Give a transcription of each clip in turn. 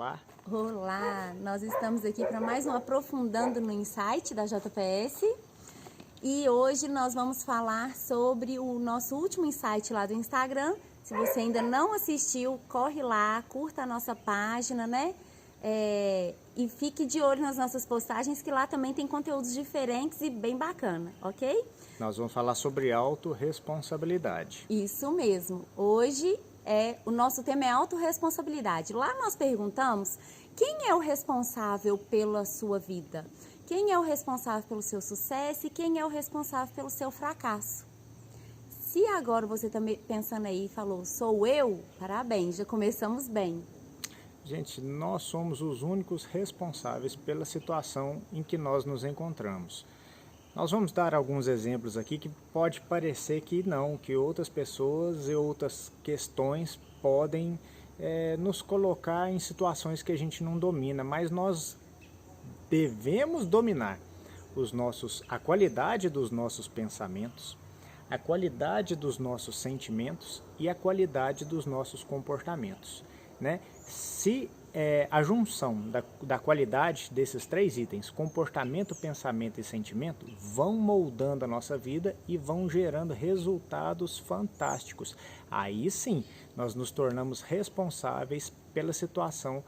Olá. Olá, nós estamos aqui para mais um Aprofundando no Insight da JPS e hoje nós vamos falar sobre o nosso último insight lá do Instagram. Se você ainda não assistiu, corre lá, curta a nossa página, né? E fique de olho nas nossas postagens, que lá também tem conteúdos diferentes e bem bacana, ok? Nós vamos falar sobre autorresponsabilidade. Isso mesmo. Hoje o nosso tema é autorresponsabilidade. Lá nós perguntamos quem é o responsável pela sua vida? Quem é o responsável pelo seu sucesso e quem é o responsável pelo seu fracasso? Se agora você está pensando aí e falou, sou eu, parabéns, já começamos bem. Gente, nós somos os únicos responsáveis pela situação em que nós nos encontramos. Nós vamos dar alguns exemplos aqui que pode parecer que não, que outras pessoas e outras questões podem nos colocar em situações que a gente não domina, mas nós devemos dominar a qualidade dos nossos pensamentos, a qualidade dos nossos sentimentos e a qualidade dos nossos comportamentos, né? Se a junção da qualidade desses três itens, comportamento, pensamento e sentimento, vão moldando a nossa vida e vão gerando resultados fantásticos. Aí sim, nós nos tornamos responsáveis pela situação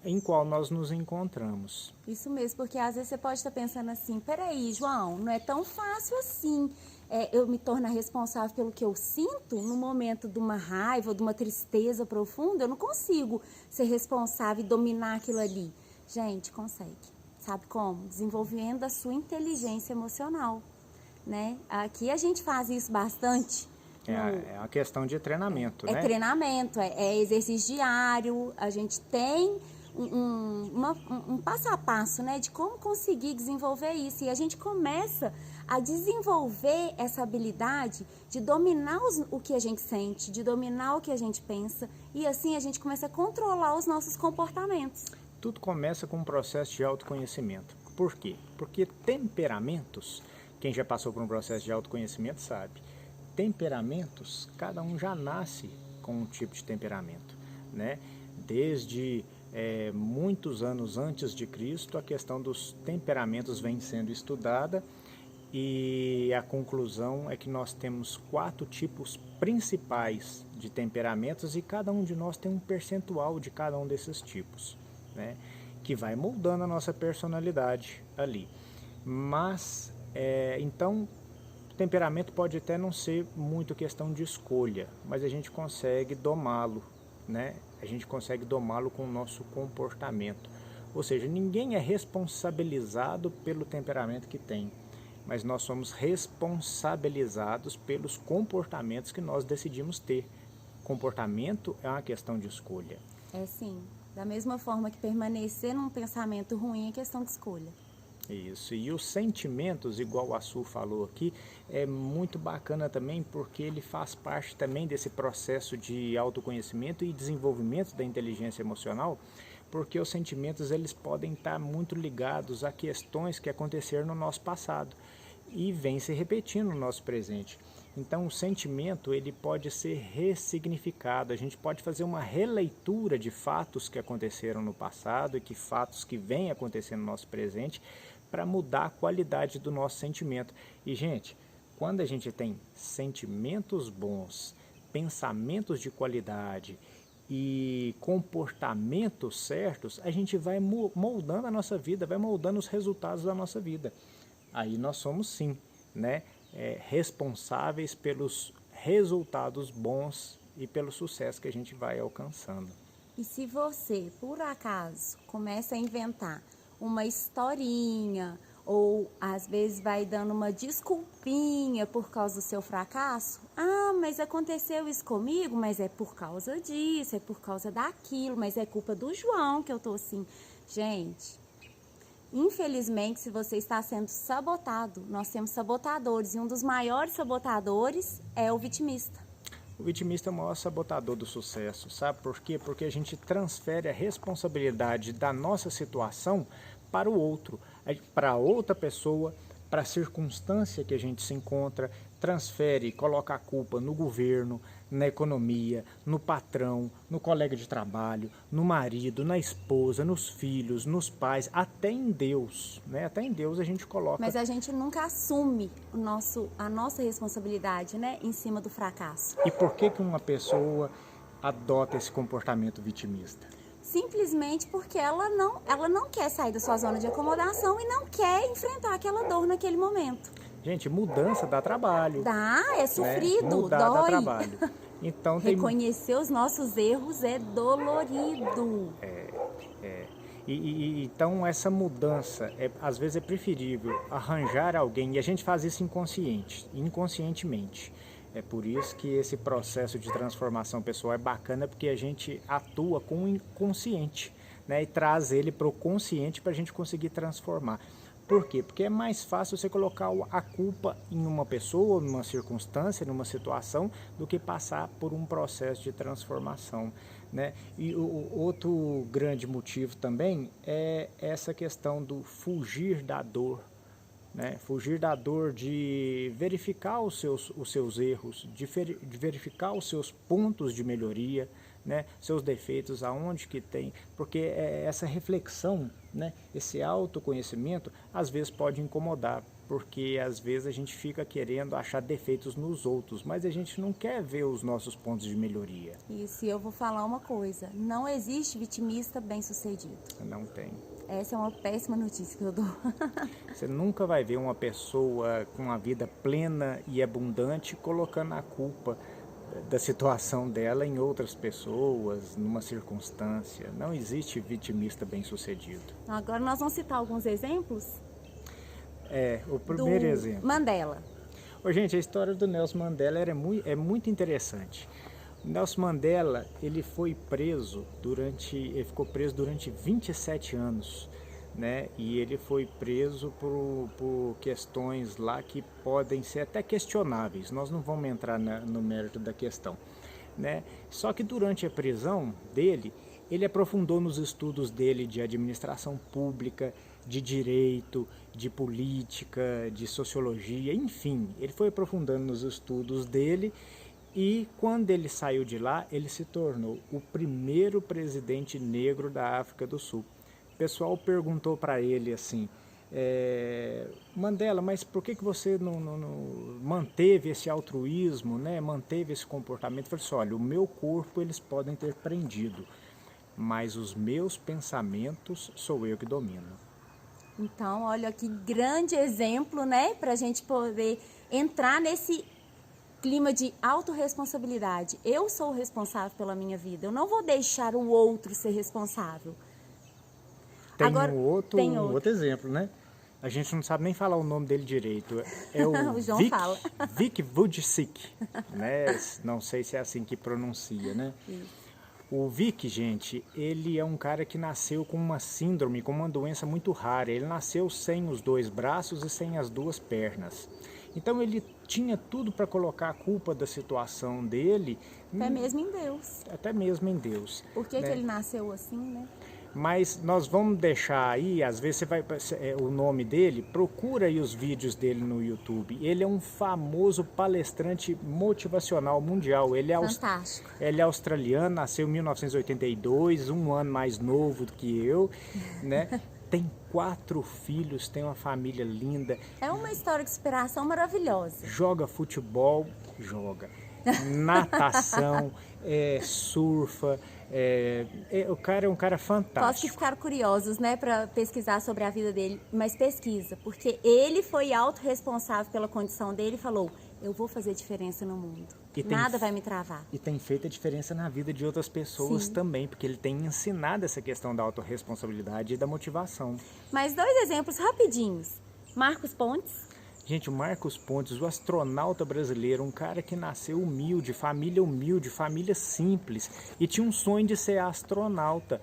em qual nós nos encontramos. Isso mesmo, porque às vezes você pode estar pensando assim, peraí, João, não é tão fácil assim. Eu me tornar responsável pelo que eu sinto no momento de uma raiva, de uma tristeza profunda, eu não consigo ser responsável e dominar aquilo ali. Gente, consegue. Sabe como? Desenvolvendo a sua inteligência emocional, né? Aqui a gente faz isso bastante. É uma questão de treinamento, né? É treinamento, é exercício diário, a gente tem um passo a passo, né, de como conseguir desenvolver isso. E a gente começa a desenvolver essa habilidade de dominar o que a gente sente, de dominar o que a gente pensa, e assim a gente começa a controlar os nossos comportamentos. Tudo começa com um processo de autoconhecimento. Por quê? Porque temperamentos, quem já passou por um processo de autoconhecimento sabe, temperamentos, cada um já nasce com um tipo de temperamento, né? Desde muitos anos antes de Cristo, a questão dos temperamentos vem sendo estudada e a conclusão é que nós temos 4 tipos principais de temperamentos e cada um de nós tem um percentual de cada um desses tipos, né? Que vai moldando a nossa personalidade ali. Mas, então, temperamento pode até não ser muito questão de escolha, mas a gente consegue domá-lo, né? A gente consegue domá-lo com o nosso comportamento. Ou seja, ninguém é responsabilizado pelo temperamento que tem, mas nós somos responsabilizados pelos comportamentos que nós decidimos ter. Comportamento é uma questão de escolha. É sim, da mesma forma que permanecer num pensamento ruim é questão de escolha. Isso, e os sentimentos, igual a Su falou aqui, é muito bacana também porque ele faz parte também desse processo de autoconhecimento e desenvolvimento da inteligência emocional, porque os sentimentos eles podem estar muito ligados a questões que aconteceram no nosso passado e vem se repetindo no nosso presente. Então o sentimento ele pode ser ressignificado, a gente pode fazer uma releitura de fatos que aconteceram no passado e que fatos que vêm acontecendo no nosso presente para mudar a qualidade do nosso sentimento. E gente, quando a gente tem sentimentos bons, pensamentos de qualidade e comportamentos certos, a gente vai moldando a nossa vida, vai moldando os resultados da nossa vida. Aí nós somos sim, né? Responsáveis pelos resultados bons e pelo sucesso que a gente vai alcançando. E se você, por acaso, começa a inventar uma historinha ou às vezes vai dando uma desculpinha por causa do seu fracasso, mas aconteceu isso comigo, mas é por causa disso, é por causa daquilo, mas é culpa do João que eu tô assim. Gente, infelizmente, se você está sendo sabotado, nós temos sabotadores e um dos maiores sabotadores é o vitimista. O vitimista é o maior sabotador do sucesso, sabe por quê? Porque a gente transfere a responsabilidade da nossa situação para o outro, para outra pessoa, para a circunstância que a gente se encontra, transfere, coloca a culpa no governo, na economia, no patrão, no colega de trabalho, no marido, na esposa, nos filhos, nos pais, até em Deus, né? Até em Deus a gente coloca. Mas a gente nunca assume a nossa responsabilidade, né, em cima do fracasso. E por que uma pessoa adota esse comportamento vitimista? Simplesmente porque ela não quer sair da sua zona de acomodação e não quer enfrentar aquela dor naquele momento. Gente, mudança dá trabalho. Dá, é sofrido, né? Mudar dói. dá trabalho. Então, reconhecer os nossos erros é dolorido. Então essa mudança, às vezes é preferível arranjar alguém, e a gente faz isso inconscientemente. É por isso que esse processo de transformação pessoal é bacana, porque a gente atua com o inconsciente, né? E traz ele para o consciente para a gente conseguir transformar. Por quê? Porque é mais fácil você colocar a culpa em uma pessoa, numa circunstância, numa situação, do que passar por um processo de transformação, né? E o outro grande motivo também é essa questão do fugir da dor, né? Fugir da dor de verificar os seus erros, de verificar os seus pontos de melhoria, né? Seus defeitos, aonde que tem, porque essa reflexão, né? Esse autoconhecimento às vezes pode incomodar, porque às vezes a gente fica querendo achar defeitos nos outros, mas a gente não quer ver os nossos pontos de melhoria. Isso, e eu vou falar uma coisa, não existe vitimista bem-sucedido. Não tem. Essa é uma péssima notícia que eu dou. Você nunca vai ver uma pessoa com uma vida plena e abundante colocando a culpa da situação dela em outras pessoas, numa circunstância. Não existe vitimista bem-sucedido. Agora nós vamos citar alguns exemplos. O primeiro exemplo. Mandela. Gente, a história do Nelson Mandela é muito interessante. Nelson Mandela, ele ficou preso durante 27 anos, né? E ele foi preso por questões lá que podem ser até questionáveis. Nós não vamos entrar no mérito da questão, né? Só que durante a prisão dele, ele aprofundou nos estudos dele de administração pública, de direito, de política, de sociologia, enfim, ele foi aprofundando nos estudos dele. E quando ele saiu de lá, ele se tornou o primeiro presidente negro da África do Sul. O pessoal perguntou para ele assim, Mandela, mas por que você não manteve esse altruísmo, né? Manteve esse comportamento? Ele falou assim, olha, o meu corpo eles podem ter prendido, mas os meus pensamentos sou eu que domino. Então, olha que grande exemplo, né? Para a gente poder entrar nesse clima de autorresponsabilidade. Eu sou o responsável pela minha vida. Eu não vou deixar o outro ser responsável. Tem Agora, outro exemplo, né? A gente não sabe nem falar o nome dele direito. É o João fala. Vic Vujicic, né? Não sei se é assim que pronuncia, né? Isso. O Vic, gente, ele é um cara que nasceu com uma síndrome, com uma doença muito rara. Ele nasceu sem os 2 braços e sem as 2 pernas. Então ele tinha tudo para colocar a culpa da situação dele. Até mesmo em Deus. Até mesmo em Deus. Por que ele nasceu assim, né? Mas nós vamos deixar aí, às vezes você vai, o nome dele, procura aí os vídeos dele no YouTube. Ele é um famoso palestrante motivacional mundial. Fantástico. Ele é australiano, nasceu em 1982, um ano mais novo do que eu, né? Tem 4 filhos, tem uma família linda. É uma história de inspiração maravilhosa. Joga futebol, natação, surfa. O cara é um cara fantástico. Posso que ficaram curiosos, né, para pesquisar sobre a vida dele, mas pesquisa, porque ele foi autorresponsável pela condição dele e falou, eu vou fazer diferença no mundo. Nada vai me travar. E tem feito a diferença na vida de outras pessoas também, porque ele tem ensinado essa questão da autorresponsabilidade e da motivação. Mais 2 exemplos rapidinhos. Marcos Pontes. Gente, o Marcos Pontes, o astronauta brasileiro, um cara que nasceu humilde, família simples, e tinha um sonho de ser astronauta.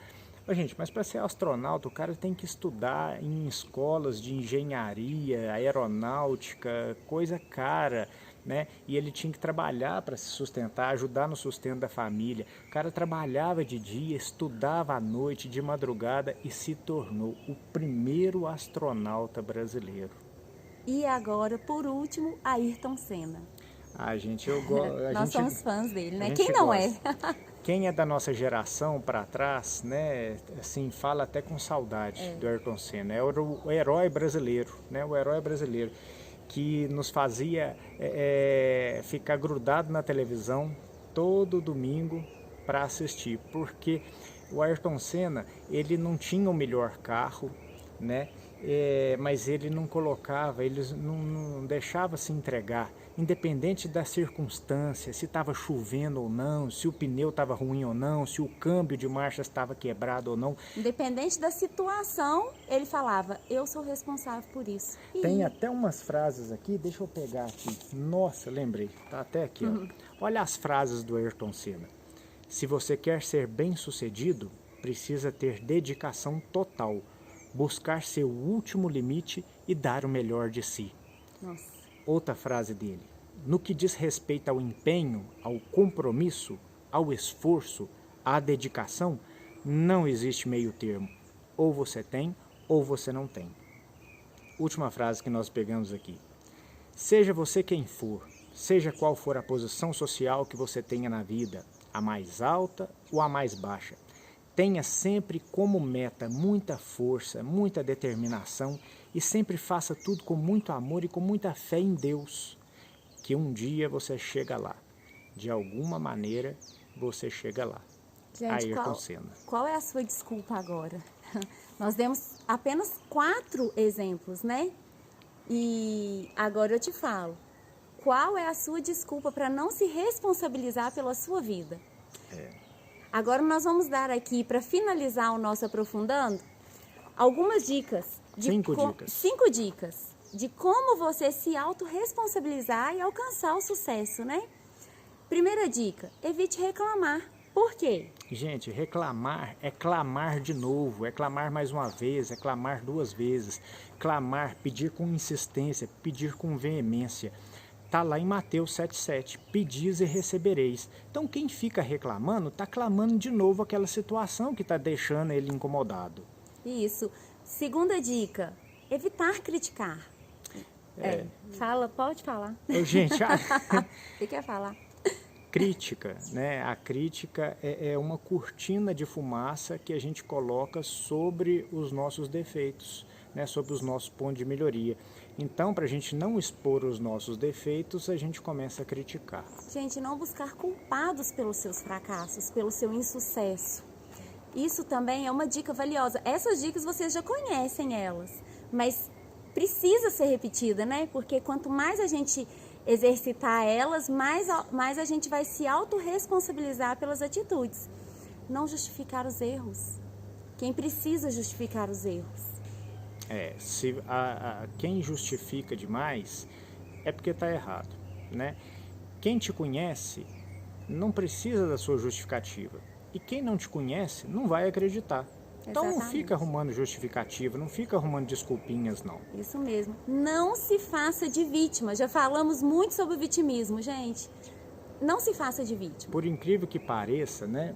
Gente, mas para ser astronauta, o cara tem que estudar em escolas de engenharia, aeronáutica, coisa cara, né? E ele tinha que trabalhar para se sustentar, ajudar no sustento da família. O cara trabalhava de dia, estudava à noite, de madrugada e se tornou o primeiro astronauta brasileiro. E agora, por último, Ayrton Senna. Ah, gente, Nós somos fãs dele, né? a Quem gente não gosta. é? Quem é da nossa geração para trás, né, assim, fala até com saudade do Ayrton Senna. É o herói brasileiro, né, o herói brasileiro que nos fazia ficar grudado na televisão todo domingo para assistir, porque o Ayrton Senna, ele não tinha o melhor carro, né, mas ele não colocava, ele não deixava se entregar, independente da circunstância, se estava chovendo ou não, se o pneu estava ruim ou não, se o câmbio de marcha estava quebrado ou não. Independente da situação, ele falava, eu sou responsável por isso. Tem até umas frases aqui, deixa eu pegar aqui. Nossa, lembrei, tá até aqui, ó. Olha as frases do Ayrton Senna. Se você quer ser bem-sucedido, precisa ter dedicação total, buscar seu último limite e dar o melhor de si. Nossa. Outra frase dele. No que diz respeito ao empenho, ao compromisso, ao esforço, à dedicação, não existe meio termo. Ou você tem, ou você não tem. Última frase que nós pegamos aqui. Seja você quem for, seja qual for a posição social que você tenha na vida, a mais alta ou a mais baixa, tenha sempre como meta muita força, muita determinação e sempre faça tudo com muito amor e com muita fé em Deus, que um dia você chega lá. De alguma maneira você chega lá. Gente, Ayrton Senna. Qual é a sua desculpa agora? Nós demos apenas 4 exemplos, né? E agora eu te falo. Qual é a sua desculpa para não se responsabilizar pela sua vida? Agora nós vamos dar aqui, para finalizar o nosso aprofundando, algumas dicas. 5 dicas. 5 dicas de como você se autorresponsabilizar e alcançar o sucesso, né? Primeira dica, evite reclamar. Por quê? Gente, reclamar é clamar de novo, é clamar mais uma vez, é clamar 2 vezes. Clamar, pedir com insistência, pedir com veemência. Está lá em Mateus 7,7, pedis e recebereis. Então quem fica reclamando, está clamando de novo aquela situação que está deixando ele incomodado. Isso. Segunda dica, evitar criticar. Fala, pode falar. Gente, O que quer falar? Crítica, né? A crítica é uma cortina de fumaça que a gente coloca sobre os nossos defeitos, né? Sobre os nossos pontos de melhoria. Então, para a gente não expor os nossos defeitos, a gente começa a criticar. Gente, não buscar culpados pelos seus fracassos, pelo seu insucesso. Isso também é uma dica valiosa. Essas dicas vocês já conhecem elas, mas precisa ser repetida, né? Porque quanto mais a gente exercitar elas, mais a gente vai se autorresponsabilizar pelas atitudes. Não justificar os erros. Quem precisa justificar os erros? Se quem justifica demais é porque está errado, né? Quem te conhece não precisa da sua justificativa. E quem não te conhece não vai acreditar. Então não fica arrumando justificativa, não fica arrumando desculpinhas, não. Isso mesmo. Não se faça de vítima. Já falamos muito sobre o vitimismo, gente. Não se faça de vítima. Por incrível que pareça, né?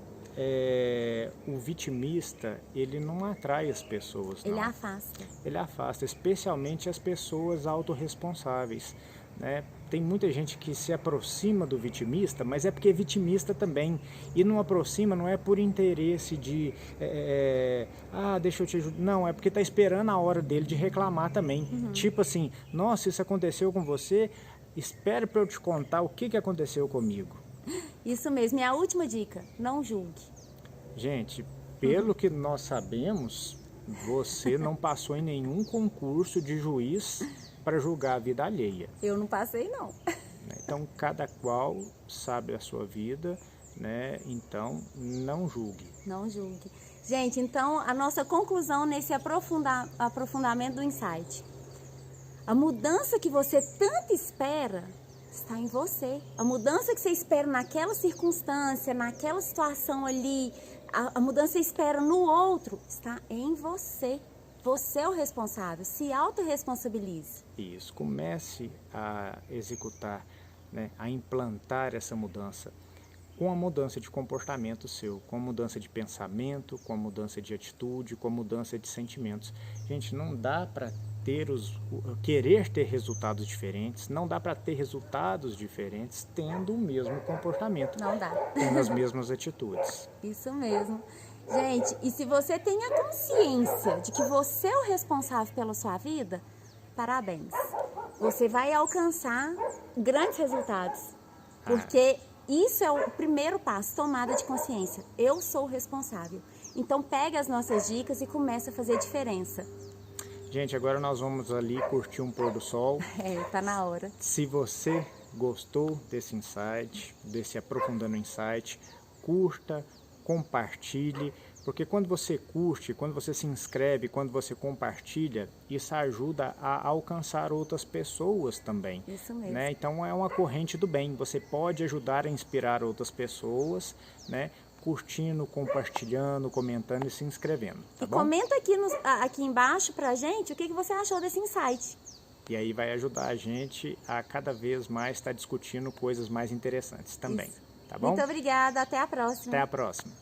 O vitimista, ele não atrai as pessoas, não. Ele afasta. Ele afasta, especialmente as pessoas autorresponsáveis, né? Tem muita gente que se aproxima do vitimista, mas é porque é vitimista também. E não aproxima, não é por interesse de... deixa eu te ajudar. Não, é porque está esperando a hora dele de reclamar também. Tipo assim, nossa, isso aconteceu com você, espere para eu te contar o que aconteceu comigo. Isso mesmo. E a última dica, não julgue. Gente, pelo que nós sabemos, você não passou em nenhum concurso de juiz para julgar a vida alheia. Eu não passei, não. Então, cada qual sabe a sua vida, né? Então, não julgue. Não julgue. Gente, então, a nossa conclusão nesse aprofundamento do insight. A mudança que você tanto espera está em você. A mudança que você espera naquela circunstância, naquela situação ali, a mudança que você espera no outro, está em você. Você é o responsável, se autorresponsabilize. Isso, comece a executar, né, a implantar essa mudança com a mudança de comportamento seu, com a mudança de pensamento, com a mudança de atitude, com a mudança de sentimentos. Gente, não dá para querer ter resultados diferentes, não dá para ter resultados diferentes tendo o mesmo comportamento. Não dá. Tendo as mesmas atitudes. Isso mesmo. Gente, e se você tem a consciência de que você é o responsável pela sua vida, parabéns. Você vai alcançar grandes resultados. Porque isso é o primeiro passo, tomada de consciência. Eu sou o responsável. Então pega as nossas dicas e começa a fazer diferença. Gente, agora nós vamos ali curtir um pôr do sol. Tá na hora. Se você gostou desse insight, desse Aprofundando Insight, curta, compartilhe, porque quando você curte, quando você se inscreve, quando você compartilha, isso ajuda a alcançar outras pessoas também. Isso mesmo. Né? Então é uma corrente do bem, você pode ajudar a inspirar outras pessoas, né? Curtindo, compartilhando, comentando e se inscrevendo. Tá bom? Comenta aqui embaixo pra gente o que você achou desse insight. E aí vai ajudar a gente a cada vez mais estar discutindo coisas mais interessantes também. Isso. Tá bom? Muito obrigada, até a próxima. Até a próxima.